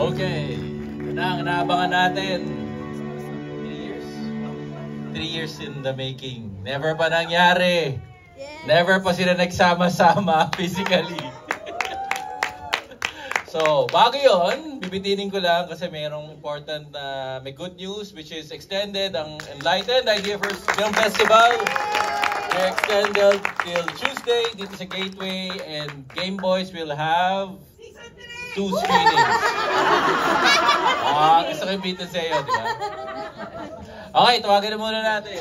Okay. Ito na ang inaabangan natin. 3 years in the making. Never pa nangyari. Never pa sila nagsama-sama physically. So, bago yun, bibitinin ko lang kasi mayroong important na may good news which is extended ang Enlightened Idea First Film Festival. They're extended till Tuesday dito sa Gateway, and Game Boys will have 2 screenings. Gusto ko yung bitin sa iyo, di ba? Okay, tawagan na muna natin.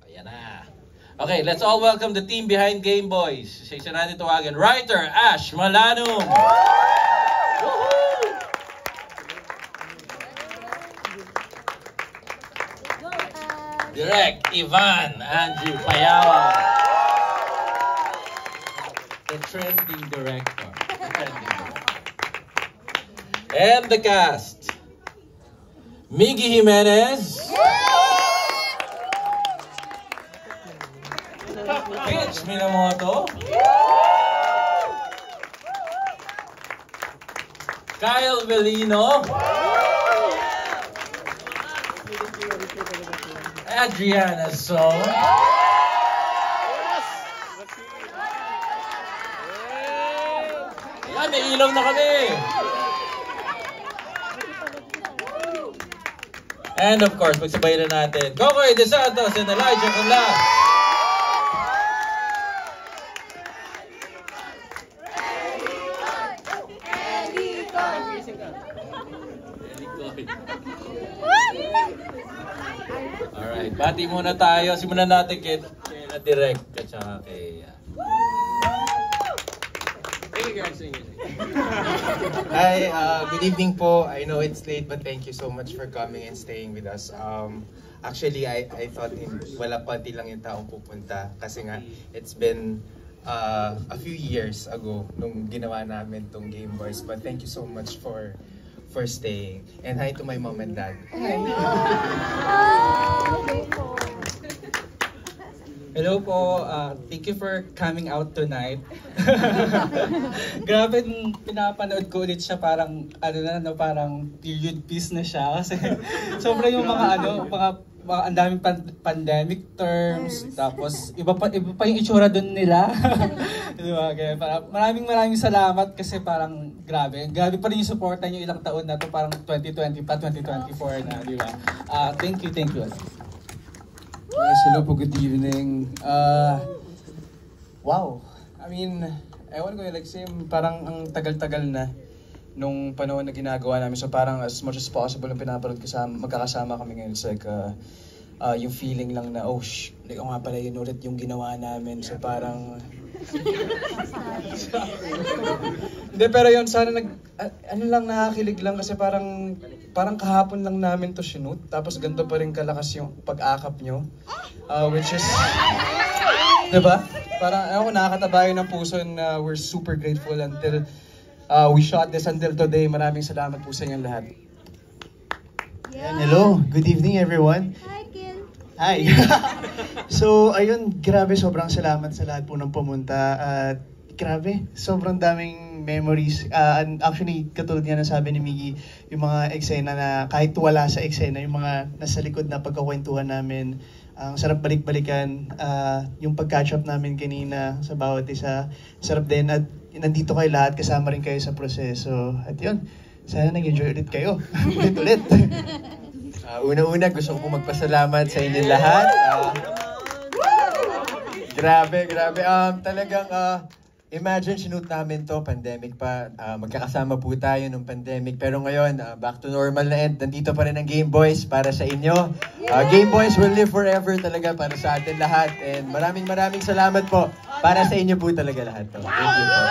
Ayan na. Okay, let's all welcome the team behind Game Boys. Sa isa natin tawagan, writer Ash Malanum. Direct Ivan Andrew Payawa. The trending director. And the cast. Miggy Jimenez. Pitch Minamoto. Kyle Velino. Adriana Song. Yan, may ilaw na kami. And of course, magsabay na natin Cocoy De Santos and Elijah Canlas. Alright, bati muna tayo. Simulan natin kay na Direct at saka kay... Hi, good evening po. I know it's late but thank you so much for coming and staying with us. Actually, I thought wala konti lang yung taong pupunta kasi nga it's been a few years ago nung ginawa namin tong Game Boys, but thank you so much for staying. And hi to my mom and dad. Hello po, thank you for coming out tonight. Grabe, nung pinapanood ko ulit siya, parang parang period piece na siya kasi sobra yung mga ang daming pandemic terms, tapos iba pa yung itsura doon nila. Diba? Kaya maraming salamat kasi parang grabe pa rin yung suporta niyo ilang taon na to, parang 2020 pa, 2024 na, di ba? Thank you. Yes, hello po, good evening. Wow. I mean, ewan ko, like same, parang ang tagal-tagal na nung panahon na ginagawa namin. So parang as much as possible ang pinapanood magkakasama kami ngayon. It's like, yung feeling lang na, like, nga pala yun ulit yung ginawa namin. So parang... Hindi, pero yun, sana nakakilig lang kasi parang kahapon lang namin to shoot. Tapos ganito pa rin kalakas yung pag-akap nyo. Which is, diba? Parang, ako, nakakataba yun ng puso na we're super grateful until we shot this until today. Maraming salamat po sa inyong lahat. And hello, good evening everyone. Hi! So, ayun, grabe, sobrang salamat sa lahat po ng pumunta. At grabe, sobrang daming memories. Actually, katulad nga na sabi ni Miggy, yung mga eksena na kahit wala sa eksena, yung mga nasa likod na pagkakwentuhan namin, ang sarap balik-balikan, yung pag-catch up namin kanina sa bawat isa, sarap din. At nandito kayo lahat, kasama rin kayo sa proseso. At yun, sana nag-enjoy ulit kayo. Ulit-ulit. Una-una, gusto ko po magpasalamat sa inyo lahat. Grabe. Talagang, imagine, sinut namin to, pandemic pa. Magkakasama po tayo nung pandemic. Pero ngayon, back to normal na end. Nandito pa rin ang Game Boys para sa inyo. Game Boys will live forever talaga para sa atin lahat. And maraming salamat po. Para sa inyo po talaga lahat to. Thank you po.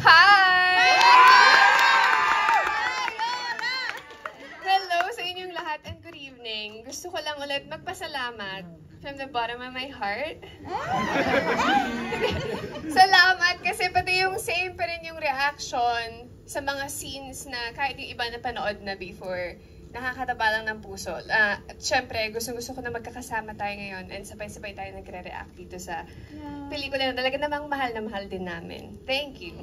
Hi! And good evening. Gusto ko lang ulit magpasalamat from the bottom of my heart. Salamat kasi pati yung same pa rin yung reaction sa mga scenes na kahit yung iba na panood na before. nakakataba lang ng puso. At syempre, gusto ko na magkakasama tayo ngayon and sabay-sabay tayo nagre-react dito sa pelikula na talaga namang mahal na mahal din namin. Thank you.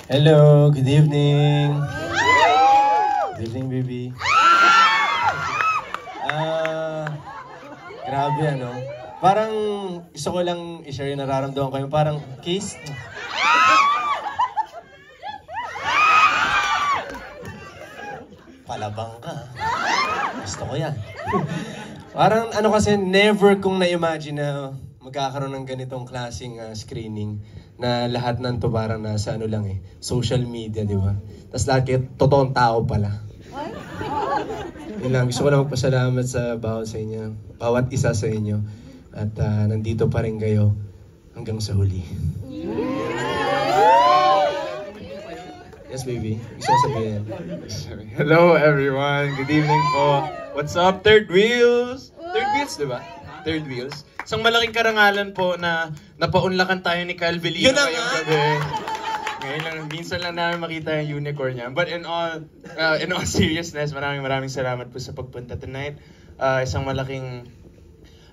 Hello, good evening. Good evening, baby. Grabe ano. Parang gusto ko lang i-share yung nararamdaman ko. Yung parang kiss. Palabang ka. Gusto ko yan. Parang ano kasi, never kong na-imagine na magkakaroon ng ganitong klaseng screening na lahat ng to parang nasa ano lang social media, di ba? Tapos lahat kayo, totoong tao pala. Yun lang, gusto ko lang magpasalamat sa bawat isa sa inyo. At nandito pa rin kayo hanggang sa huli. Yes, baby. Gusto ko sabihin. Hello, everyone. Good evening po. What's up, Third Wheels? Third Wheels, di ba? Third Wheels. Isang malaking karangalan po na napaunlakan tayo ni Kyle Velino ngayong gabi. Ngayon lang, minsan lang namin makita yung unicorn niya. But in all seriousness, maraming salamat po sa pagpunta tonight. Isang malaking...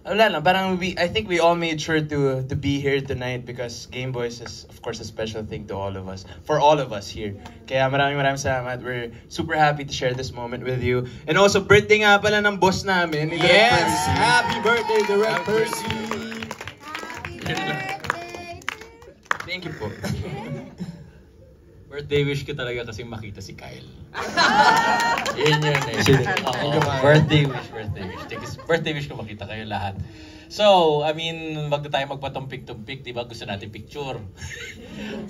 Wala lang, parang I think we all made sure to be here tonight because Game Boys is, of course, a special thing to all of us. For all of us here. Kaya maraming salamat. We're super happy to share this moment with you. And also, birthday nga pala ng boss namin. Yes! Happy birthday, Direct Percy! Thank you po. Birthday wish ko talaga kasi makita si Kyle. Yun Birthday wish. Birthday wish ko makita kayo lahat. So, I mean, wag na tayo magpatumpik-tumpik, di ba? Gusto natin picture.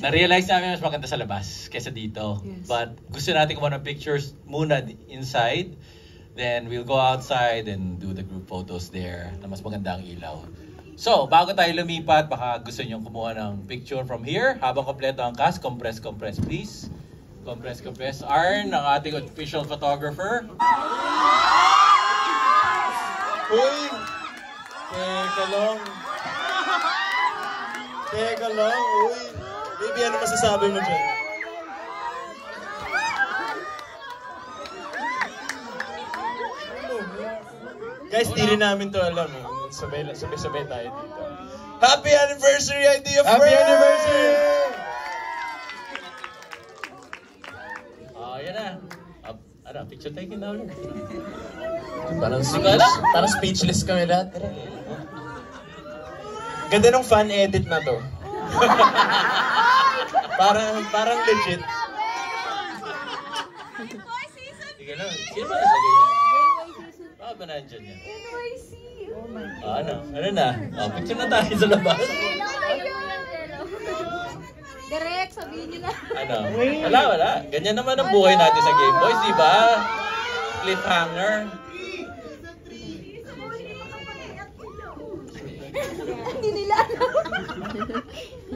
Na-realize namin mas maganda sa labas kaysa dito. Yes. But gusto natin kumuha ng pictures muna inside. Then we'll go outside and do the group photos there na mas maganda ang ilaw. So, bago tayo lumipat, baka gusto nyo kumuha ng picture from here. Habang kompleto ang cast, compress, please. Compress. Arn, ang ating official photographer. Uy! Teka lang, uy. Baby, ano masasabi mo dyan? Guys, di rin namin to alam. Sabay-sabay tayo dito. Happy anniversary, Idea Friends! Happy anniversary! Yan na. Picture taking now. Parang speechless kami lahat. Ganda ng fan edit na to. parang legit. Sige lang. Sino ba nasalagay na? Baka ba nandyan yan? Ano na? Picture na tayo sa labas. Direct, sabihin nyo na. Wala. Ganyan naman ang buhay natin sa Game Boys, di ba? Cliffhanger. Hindi nila alam.